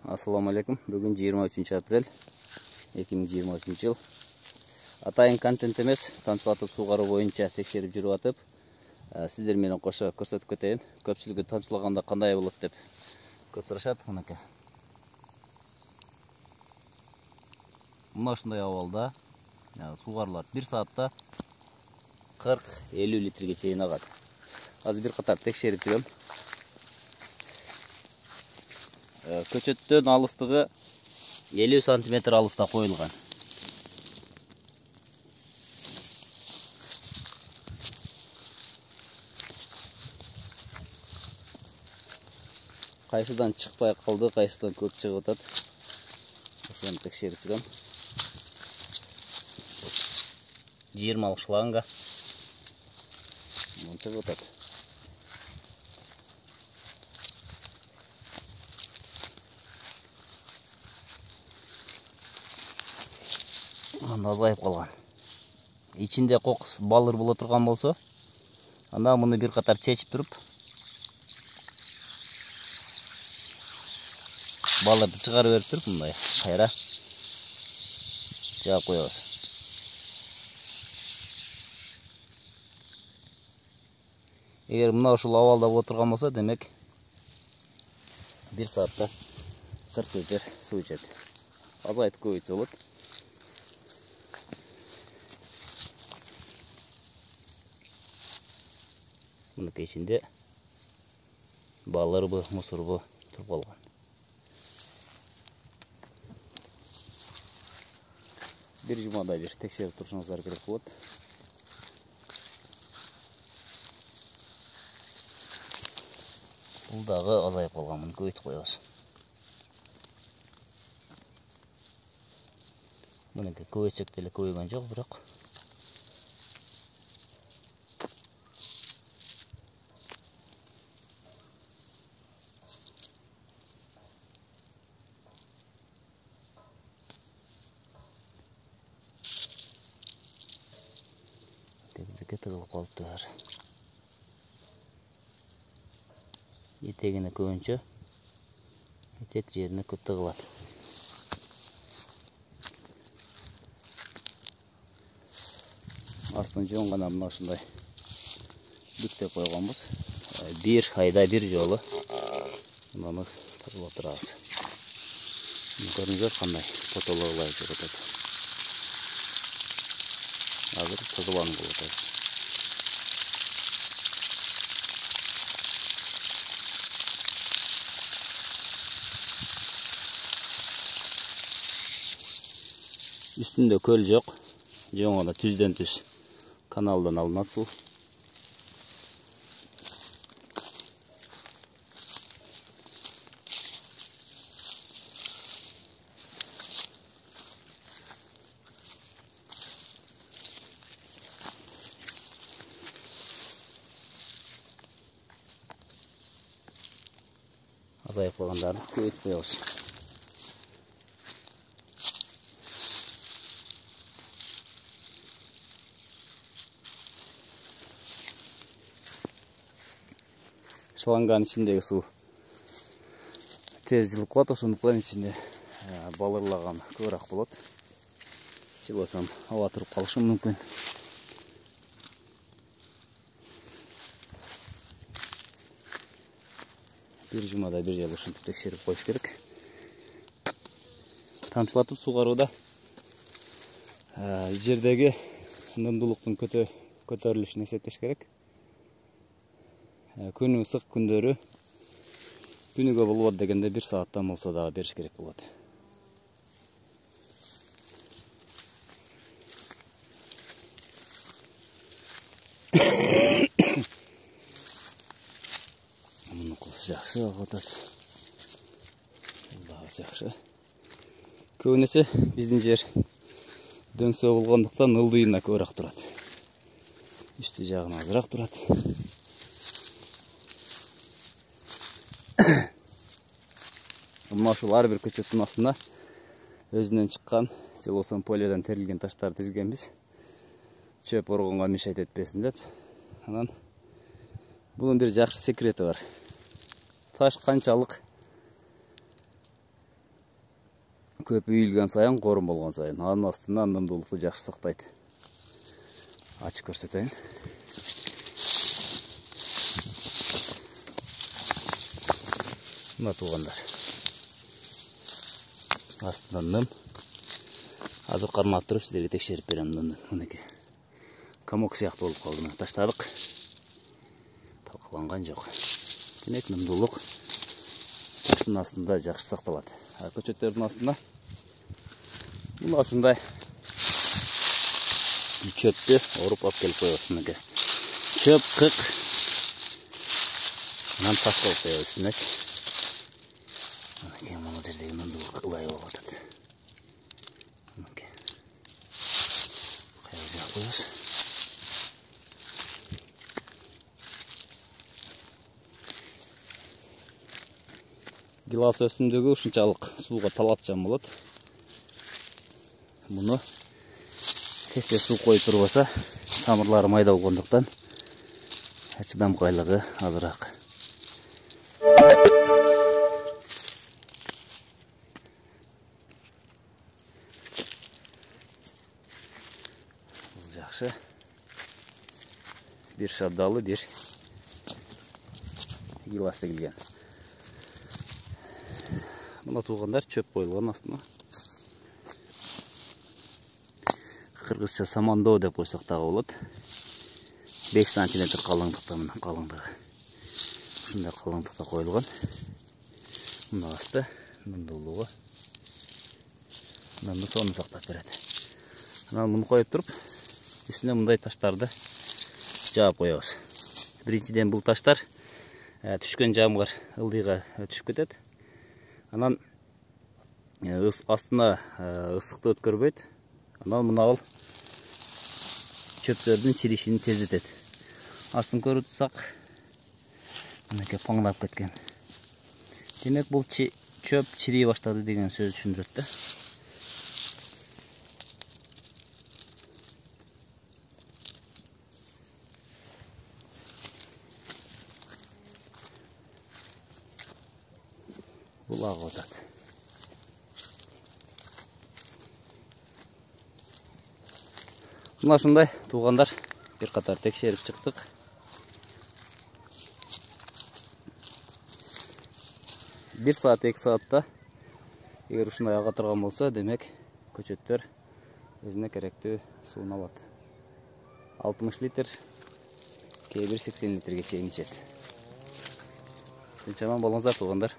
Assalamu alaikum. Bugün 23 aprel 2023 yıl. Атайын контент емес, тамшылатып суғару бойынша текшеріп жүріп атып, сіздер менен қоша көрсетіп кетейін. Көпшілігі тамшылағанда қандай болады деп көп сұрашады. Мынакей. Мына ушундай абалда суғарылат 1 саатта 40-50 литрге чейин агат. Азыр бир катар текшерип жүрөм. Көчөттөн алыстыгы 50 см алыста коюлган. Кайсыдан чыкпай калды, кайсыдан көп чыгып атат. Ошону текшерип жүрөм. 20 шланга. Мын чыгып атат. Азайып калган. Ичинде кокус балыр боло турган болсо, анда муну бир катар чечип туруп, балырды чыгарып берип туруп, мындай кайра жаап коебуз. Эгер мына ушул абалда боло турган болсо, демек 1 саатта 40 литр суу ичет. Азайтып көбөйтсө болот. Мыныкы ичинде балырбы, мусурбу туруп калган. Бир жумадай бир текшерип турушуңуздар керек болот. Бул дагы азайып калган, муну көбөйтүп коебуз. Мыныкы көбөйтсөк деле көбөйгөн жок, бирок тыгылып калыптыр. Етегине көбүнчө етек жерине көп тыгылат. Астын жон гана мына ушундай бүктөп койгонбуз. Бир айда бир жолу муну тазалап турабыз. Көрүңүздөр кандай потологлар чыгып атат. Азыр тазаланып болуп атат. Üstünde köl жок. Жоңона түздөн түз каналдан алынат суу. Азайып калгандарын көбөйтүп коебуз. Шланган içindeki su tez жылып калат, ошондуктан ичинде балырлаган көбүрөөк болот. Же болсо аба туруп калышы мүмкүн. Бир жумада бир жолу ушинтип текшерип коюш керек. Тамчылатып сугарууда жердеги нымдуулуктун көтөрүлүшүн эсептеш керек. Күнү ысык күндөрү күнүгө болбойт дегенде 1 сааттан болсо дагы бериш керек болот. Муну кылыш жакшы болуп атат. Дагы жакшы. Көбүнесе биздин жер дөңсөө болгондуктан ылдыйына көбүрөөк турат. Үстү жагына азыраак турат. Мына ушул ар бир көчөттүн астына өзүнөн чыккан, же болсо полиядан терилген таштарды тизгенбиз. Чөп оргонго мешайт этпесин деп. Анан bunun bir жакшы секрети бар. Таш канчалык көп үйілген сайын, қорым болған сайын, анын астынан нымдуулукту жакшы сактайт. Ачып көрсөтөйүн. Мына туугандар. Астынан ным. Азыр кармап туруп сиздерге текшерип берем нымды. Мынакей. Комок сыяктуу болуп калды. Мына таштадык. Талкаланган жок. Демек нымдуулук таштын астында жакшы сакталат. Көчөттөрдүн астында мына ушундай чөптү оруп алып келип коебуз. Мынакей. Чөп кык. Анан таш коюп коебуз үстүнөчү. Мынакей мына жердеги нымдуулук ылай болуп атат. Мынакей. Кайра жак коебуз. Гилас өсүмдүгү ушунчалык сууга талапчан болот. Муну тез суу коюп турбаса, тамырлары майда болгондуктан чыдамкайлыгы азыраак. Бул жакшы. Бир шабдалы, бир гилас тегилген. Мына туугандар чөп коюлган астына. Кыргызча самандоо деп койсок дагы болот. 5 см калыңдыкта, мына калыңдыгы. Ушундай калыңдыкта коюлган. Мына асты нымдуулугу. Нымды сонун сактап берет. Анан муну коюп туруп, үстүнө мындай таштарды жаап коебуз. Биринчиден бул таштар түшкөн жамгыр ылдыйга түшүп кетет. Анан астына ысыкты өткөрбөйт. Анан мына ал чөптөрдүн чиришин тездетет. Астын көрүп турсак, мынакей паңдап кеткен. Демек бул чөп чирий баштады деген сөз түшүндүрөт да. Бул агып атат. Мына ушундай туугандар бир катар текшерип чыктык. Бир саат, 2 саатта эгер ушундай ага турган болсо, демек көчөттөр өзүнө керектүү сууну алат. 60 литр, кээ бир 80 литрге чейин ичет. Тынчаман болуңуздар туугандар.